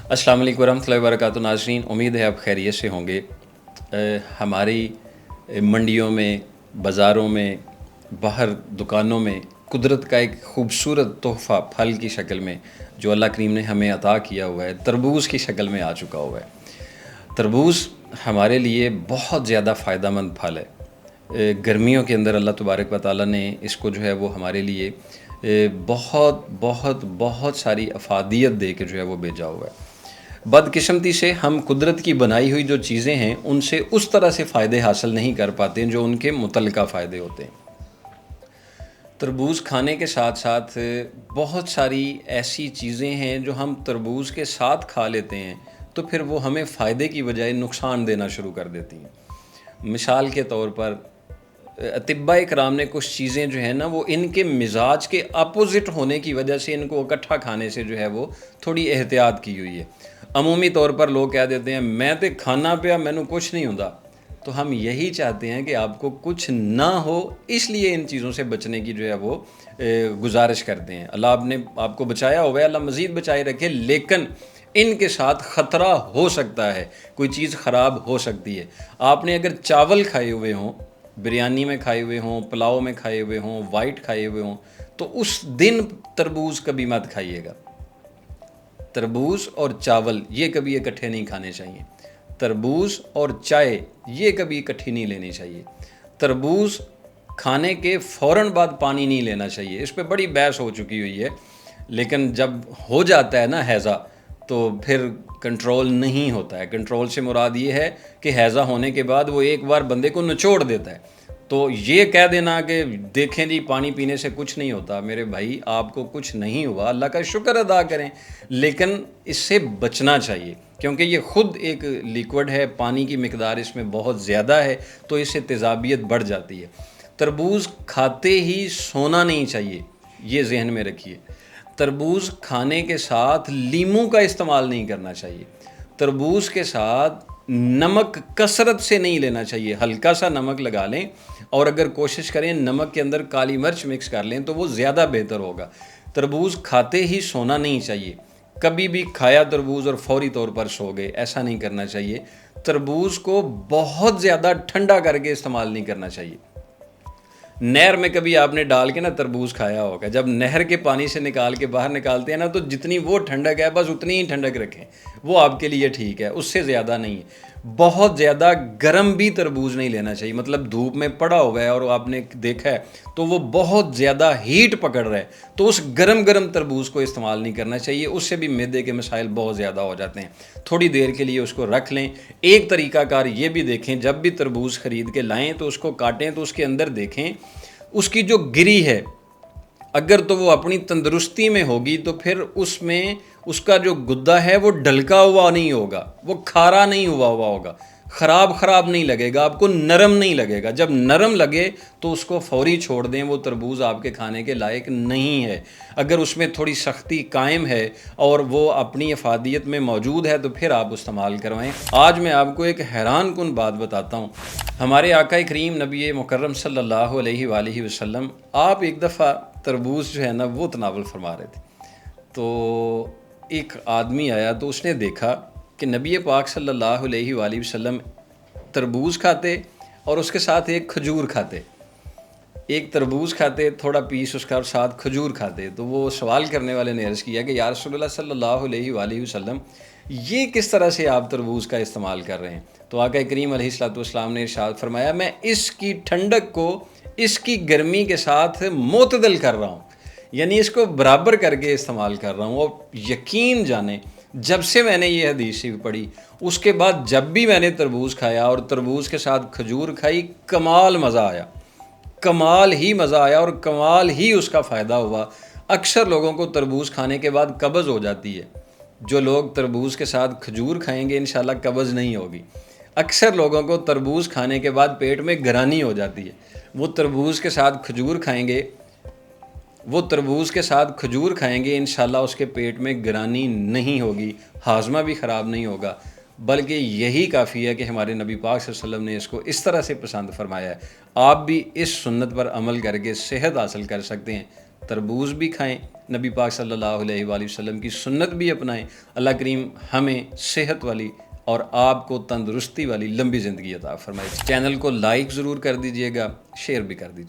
अस्सलाम वालेकुम वरहमतुल्लाहि वबरकातुहू। नाज़रीन, उम्मीद है आप खैरियत से होंगे। हमारी मंडियों में, बाज़ारों में, बाहर दुकानों में कुदरत का एक ख़ूबसूरत तोहफ़ा फल की शक्ल में जो अल्लाह करीम ने हमें अता किया हुआ है, तरबूज़ की शक्ल में आ चुका हुआ है। तरबूज़ हमारे लिए बहुत ज़्यादा फ़ायदेमंद फल है। गर्मियों के अंदर अल्लाह तबारक व तआला ने इसको जो है वो हमारे लिए बहुत बहुत बहुत सारी अफादियत दे के जो है वो भेजा हुआ है। बदकिस्मती से हम कुदरत की बनाई हुई जो चीज़ें हैं उनसे उस तरह से फ़ायदे हासिल नहीं कर पाते जो उनके मुतल्लिका फ़ायदे होते हैं। तरबूज़ खाने के साथ साथ बहुत सारी ऐसी चीज़ें हैं जो हम तरबूज़ के साथ खा लेते हैं तो फिर वो हमें फ़ायदे की बजाय नुकसान देना शुरू कर देती हैं। मिसाल के तौर पर अतिब्बाए कराम ने कुछ चीज़ें जो हैं ना वो इनके मिजाज के अपोज़िट होने की वजह से इनको इकट्ठा खाने से जो है वो थोड़ी एहतियात की हुई है। अमूमी तौर पर लोग कह देते हैं मैं तो खाना पिया, मैनू कुछ नहीं होता। तो हम यही चाहते हैं कि आपको कुछ ना हो, इसलिए इन चीज़ों से बचने की जो है वो गुजारिश करते हैं। अल्लाह आपने आपको बचाया हुआ है, अल्लाह मज़ीद बचाए रखे, लेकिन इनके साथ ख़तरा हो सकता है, कोई चीज़ ख़राब हो सकती है। आपने अगर चावल खाए हुए हों, बिरयानी में खाए हुए हों, पुलाव में खाए हुए हों, वाइट खाए हुए हों, तो उस दिन तरबूज़ कभी मत खाइएगा। तरबूज़ और चावल ये कभी इकट्ठे नहीं खाने चाहिए। तरबूज़ और चाय ये कभी इकट्ठी नहीं लेनी चाहिए। तरबूज़ खाने के फ़ौरन बाद पानी नहीं लेना चाहिए। इस पे बड़ी बहस हो चुकी हुई है, लेकिन जब हो जाता है ना हैज़ा तो फिर कंट्रोल नहीं होता है। कंट्रोल से मुराद ये है कि हैज़ा होने के बाद वो एक बार बंदे को निचोड़ देता है। तो ये कह देना कि देखें जी पानी पीने से कुछ नहीं होता, मेरे भाई आपको कुछ नहीं हुआ, अल्लाह का शुक्र अदा करें, लेकिन इससे बचना चाहिए क्योंकि ये ख़ुद एक लिक्विड है, पानी की मिकदार इसमें बहुत ज़्यादा है, तो इससे तेज़ाबियत बढ़ जाती है। तरबूज़ खाते ही सोना नहीं चाहिए, ये जहन में रखिए। तरबूज़ खाने के साथ लीमू का इस्तेमाल नहीं करना चाहिए। तरबूज़ के साथ नमक कसरत से नहीं लेना चाहिए, हल्का सा नमक लगा लें और अगर कोशिश करें नमक के अंदर काली मिर्च मिक्स कर लें तो वो ज़्यादा बेहतर होगा। तरबूज़ खाते ही सोना नहीं चाहिए। कभी भी खाया तरबूज़ और फौरी तौर पर सो गए, ऐसा नहीं करना चाहिए। तरबूज़ को बहुत ज़्यादा ठंडा करके इस्तेमाल नहीं करना चाहिए। नहर में कभी आपने डाल के ना तरबूज़ खाया होगा, जब नहर के पानी से निकाल के बाहर निकालते हैं ना तो जितनी वो ठंडक है बस उतनी ही ठंडक रखें, वो आपके लिए ठीक है, उससे ज़्यादा नहीं है। बहुत ज़्यादा गर्म भी तरबूज़ नहीं लेना चाहिए, मतलब धूप में पड़ा हुआ है और आपने देखा है तो वो बहुत ज़्यादा हीट पकड़ रहा है, तो उस गरम गरम तरबूज़ को इस्तेमाल नहीं करना चाहिए, उससे भी मैदे के मसाइल बहुत ज़्यादा हो जाते हैं। थोड़ी देर के लिए उसको रख लें। एक तरीक़ाकार ये भी देखें, जब भी तरबूज़ ख़रीद के लाएँ तो उसको काटें तो उसके अंदर देखें उसकी जो गिरी है, अगर तो वो अपनी तंदुरुस्ती में होगी तो फिर उसमें उसका जो गुद्दा है वो ढलका हुआ नहीं होगा, वो खारा नहीं हुआ होगा, ख़राब नहीं लगेगा, आपको नरम नहीं लगेगा। जब नरम लगे तो उसको फौरी छोड़ दें, वो तरबूज़ आपके खाने के लायक नहीं है। अगर उसमें थोड़ी सख्ती कायम है और वो अपनी अफादियत में मौजूद है तो फिर आप इस्तेमाल करवाएं। आज मैं आपको एक हैरान कुन बात बताता हूँ। हमारे आका करीम नबी मुकर्रम सल्लल्लाहु अलैहि वसल्लम आप एक दफ़ा तरबूज़ जो है ना वो तनावल फरमा रहे थे, तो एक आदमी आया तो उसने देखा कि नबी पाक सल्लल्लाहु अलैहि वसल्लम तरबूज़ खाते और उसके साथ एक खजूर खाते, एक तरबूज़ खाते थोड़ा पीस उसका और साथ खजूर खाते। तो वो सवाल करने वाले ने अर्ज़ किया कि या रसूलल्लाह सल्लल्लाहु अलैहि वसल्लम ये किस तरह से आप तरबूज़ का इस्तेमाल कर रहे हैं? तो आका करीम अलैहिस्सलातु वस्सलाम ने इरशाद फरमाया मैं इसकी ठंडक को इसकी गर्मी के साथ मुतदल कर रहा हूँ, यानी इसको बराबर करके इस्तेमाल कर रहा हूँ। और यकीन जाने जब से मैंने ये हदीस पढ़ी उसके बाद जब भी मैंने तरबूज़ खाया और तरबूज़ के साथ खजूर खाई, कमाल मज़ा आया, कमाल ही मज़ा आया और कमाल ही उसका फ़ायदा हुआ। अक्सर लोगों को तरबूज़ खाने के बाद कब्ज़ हो जाती है, जो लोग तरबूज़ के साथ खजूर खाएंगे इंशाल्लाह कब्ज़ नहीं होगी। अक्सर लोगों को तरबूज़ खाने के बाद पेट में गरानी हो जाती है, वो तरबूज़ के साथ खजूर खाएंगे, वो तरबूज़ के साथ खजूर खाएंगे इंशाल्लाह उसके पेट में गिरानी नहीं होगी, हाजमा भी ख़राब नहीं होगा, बल्कि यही काफ़ी है कि हमारे नबी पाक सल्लल्लाहु अलैहि वसल्लम ने इसको इस तरह से पसंद फरमाया है। आप भी इस सुन्नत पर अमल करके सेहत हासिल कर सकते हैं। तरबूज़ भी खाएं, نبی پاک صلی اللہ علیہ وآلہ وسلم کی سنت بھی اپنائیں. اللہ کریم ہمیں صحت والی اور آپ کو تندرستی والی لمبی زندگی عطا فرمائے. چینل کو لائک ضرور کر دیجئے گا، شیئر بھی کر دیجئے.